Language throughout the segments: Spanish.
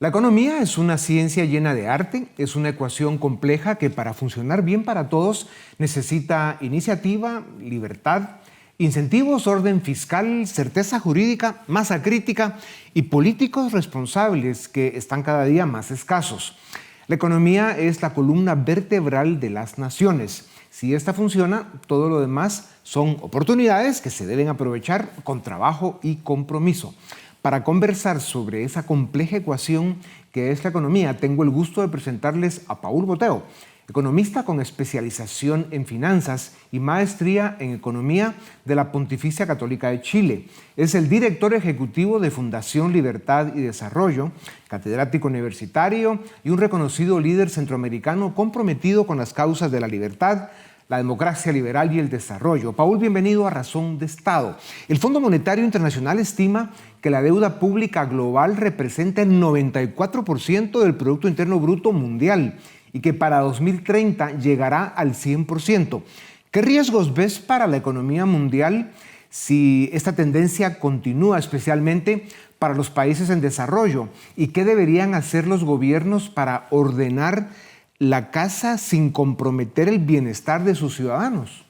La economía es una ciencia llena de arte, es una ecuación compleja que para funcionar bien para todos necesita iniciativa, libertad, incentivos, orden fiscal, certeza jurídica, masa crítica y políticos responsables que están cada día más escasos. La economía es la columna vertebral de las naciones. Si esta funciona, todo lo demás son oportunidades que se deben aprovechar con trabajo y compromiso. Para conversar sobre esa compleja ecuación que es la economía, tengo el gusto de presentarles a Paul Boteo, economista con especialización en finanzas y maestría en economía de la Pontificia Católica de Chile. Es el director ejecutivo de Fundación Libertad y Desarrollo, catedrático universitario y un reconocido líder centroamericano comprometido con las causas de la libertad, la democracia liberal y el desarrollo. Paul, bienvenido a Razón de Estado. El Fondo Monetario Internacional estima que la deuda pública global representa el 94% del Producto Interno Bruto mundial y que para 2030 llegará al 100%. ¿Qué riesgos ves para la economía mundial si esta tendencia continúa, especialmente para los países en desarrollo? ¿Y qué deberían hacer los gobiernos para ordenar la casa sin comprometer el bienestar de sus ciudadanos?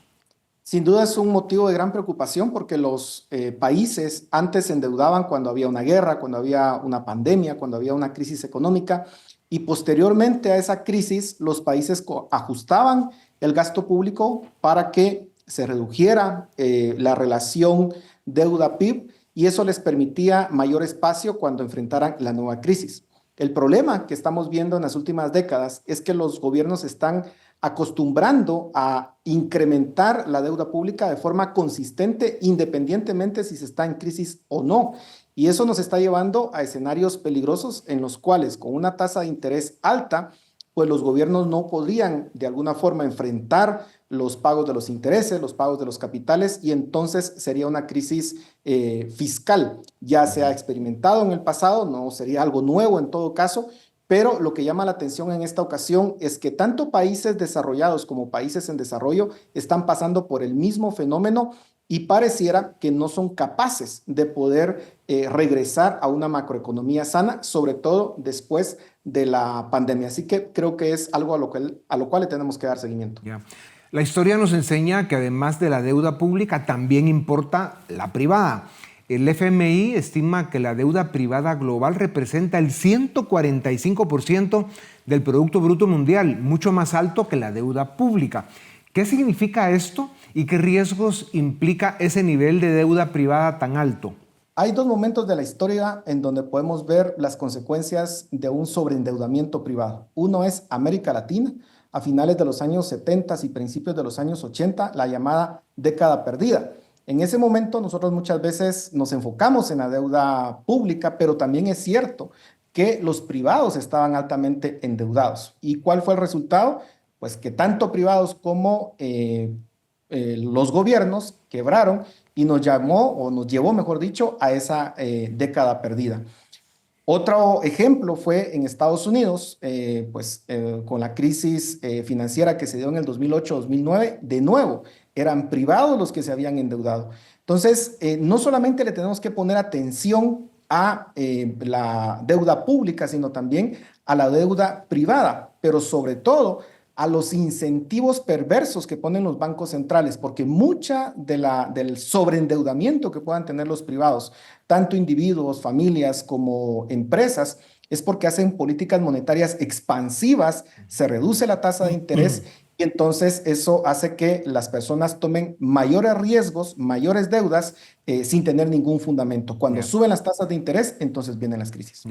Sin duda es un motivo de gran preocupación porque los países antes se endeudaban cuando había una guerra, cuando había una pandemia, cuando había una crisis económica, y posteriormente a esa crisis los países ajustaban el gasto público para que se redujera la relación deuda-PIB, y eso les permitía mayor espacio cuando enfrentaran la nueva crisis. El problema que estamos viendo en las últimas décadas es que los gobiernos están acostumbrando a incrementar la deuda pública de forma consistente, independientemente si se está en crisis o no. Y eso nos está llevando a escenarios peligrosos en los cuales, con una tasa de interés alta, pues los gobiernos no podrían de alguna forma enfrentar los pagos de los intereses, los pagos de los capitales, y entonces sería una crisis fiscal. Ya se ha experimentado en el pasado, no sería algo nuevo en todo caso, pero lo que llama la atención en esta ocasión es que tanto países desarrollados como países en desarrollo están pasando por el mismo fenómeno y pareciera que no son capaces de poder regresar a una macroeconomía sana, sobre todo después de la pandemia. Así que creo que es algo a lo cual le tenemos que dar seguimiento. Yeah. La historia nos enseña que además de la deuda pública también importa la privada. El FMI estima que la deuda privada global representa el 145% del Producto Bruto Mundial, mucho más alto que la deuda pública. ¿Qué significa esto y qué riesgos implica ese nivel de deuda privada tan alto? Hay dos momentos de la historia en donde podemos ver las consecuencias de un sobreendeudamiento privado. Uno es América Latina, a finales de los años 70 y principios de los años 80, la llamada década perdida. En ese momento nosotros muchas veces nos enfocamos en la deuda pública, pero también es cierto que los privados estaban altamente endeudados. ¿Y cuál fue el resultado? Pues que tanto privados como los gobiernos quebraron y nos llevó, mejor dicho, a esa década perdida. Otro ejemplo fue en Estados Unidos, con la crisis financiera que se dio en el 2008-2009, de nuevo, eran privados los que se habían endeudado. Entonces, no solamente le tenemos que poner atención a la deuda pública, sino también a la deuda privada, pero sobre todo a los incentivos perversos que ponen los bancos centrales, porque mucha del sobreendeudamiento que puedan tener los privados, tanto individuos, familias como empresas, es porque hacen políticas monetarias expansivas, se reduce la tasa de interés y entonces eso hace que las personas tomen mayores riesgos, mayores deudas, sin tener ningún fundamento. Cuando suben las tasas de interés, entonces vienen las crisis.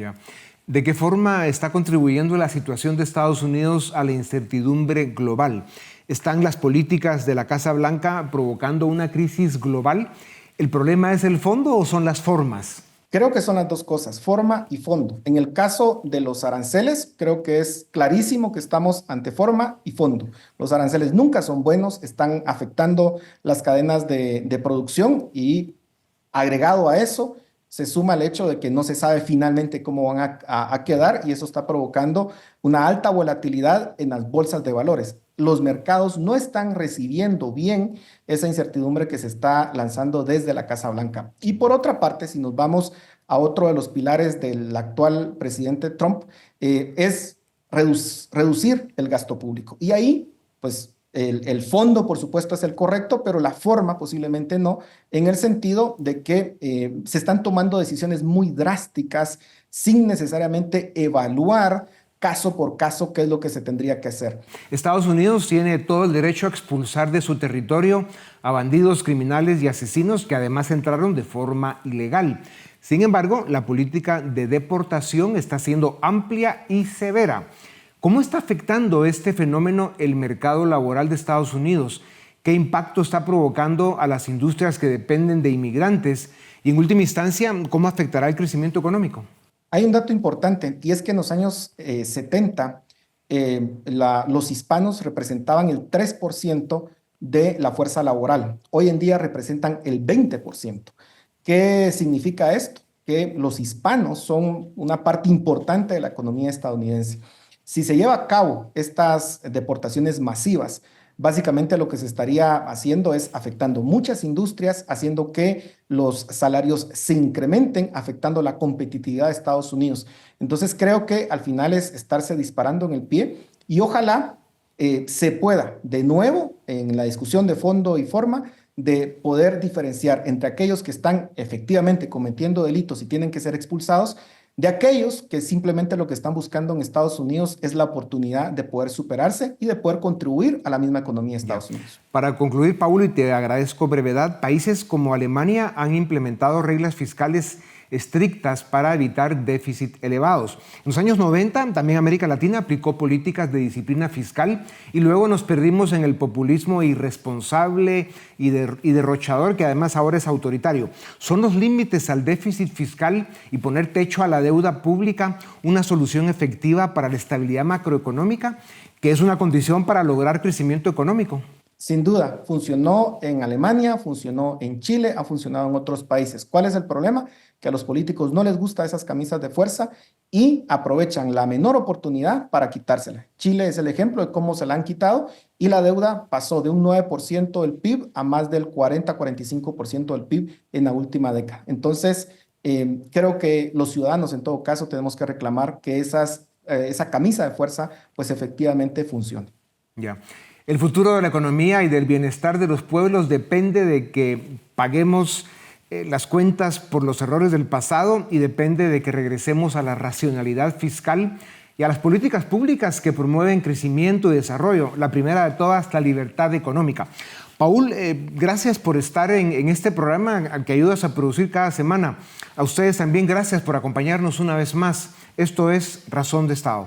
¿De qué forma está contribuyendo la situación de Estados Unidos a la incertidumbre global? ¿Están las políticas de la Casa Blanca provocando una crisis global? ¿El problema es el fondo o son las formas? Creo que son las dos cosas, forma y fondo. En el caso de los aranceles, creo que es clarísimo que estamos ante forma y fondo. Los aranceles nunca son buenos, están afectando las cadenas de producción y agregado a eso, se suma el hecho de que no se sabe finalmente cómo van a quedar y eso está provocando una alta volatilidad en las bolsas de valores. Los mercados no están recibiendo bien esa incertidumbre que se está lanzando desde la Casa Blanca. Y por otra parte, si nos vamos a otro de los pilares del actual presidente Trump, es reducir el gasto público. Y ahí, pues, el fondo, por supuesto, es el correcto, pero la forma posiblemente no, en el sentido de que se están tomando decisiones muy drásticas sin necesariamente evaluar caso por caso qué es lo que se tendría que hacer. Estados Unidos tiene todo el derecho a expulsar de su territorio a bandidos, criminales y asesinos que además entraron de forma ilegal. Sin embargo, la política de deportación está siendo amplia y severa. ¿Cómo está afectando este fenómeno el mercado laboral de Estados Unidos? ¿Qué impacto está provocando a las industrias que dependen de inmigrantes? Y en última instancia, ¿cómo afectará el crecimiento económico? Hay un dato importante y es que en los años 70 los hispanos representaban el 3% de la fuerza laboral. Hoy en día representan el 20%. ¿Qué significa esto? Que los hispanos son una parte importante de la economía estadounidense. Si se lleva a cabo estas deportaciones masivas, básicamente lo que se estaría haciendo es afectando muchas industrias, haciendo que los salarios se incrementen, afectando la competitividad de Estados Unidos. Entonces creo que al final es estarse disparando en el pie y ojalá se pueda de nuevo en la discusión de fondo y forma de poder diferenciar entre aquellos que están efectivamente cometiendo delitos y tienen que ser expulsados de aquellos que simplemente lo que están buscando en Estados Unidos es la oportunidad de poder superarse y de poder contribuir a la misma economía de Estados Unidos. Para concluir, Paul, y te agradezco brevedad, países como Alemania han implementado reglas fiscales estrictas para evitar déficit elevados. En los años 90, también América Latina aplicó políticas de disciplina fiscal y luego nos perdimos en el populismo irresponsable y derrochador que además ahora es autoritario. ¿Son los límites al déficit fiscal y poner techo a la deuda pública una solución efectiva para la estabilidad macroeconómica, que es una condición para lograr crecimiento económico? Sin duda, funcionó en Alemania, funcionó en Chile, ha funcionado en otros países. ¿Cuál es el problema? Que a los políticos no les gustan esas camisas de fuerza y aprovechan la menor oportunidad para quitársela. Chile es el ejemplo de cómo se la han quitado y la deuda pasó de un 9% del PIB a más del 40-45% del PIB en la última década. Entonces, creo que los ciudadanos en todo caso tenemos que reclamar que esa camisa de fuerza pues efectivamente funcione. Ya. El futuro de la economía y del bienestar de los pueblos depende de que paguemos las cuentas por los errores del pasado y depende de que regresemos a la racionalidad fiscal y a las políticas públicas que promueven crecimiento y desarrollo. La primera de todas, la libertad económica. Paul, gracias por estar en este programa que ayudas a producir cada semana. A ustedes también gracias por acompañarnos una vez más. Esto es Razón de Estado.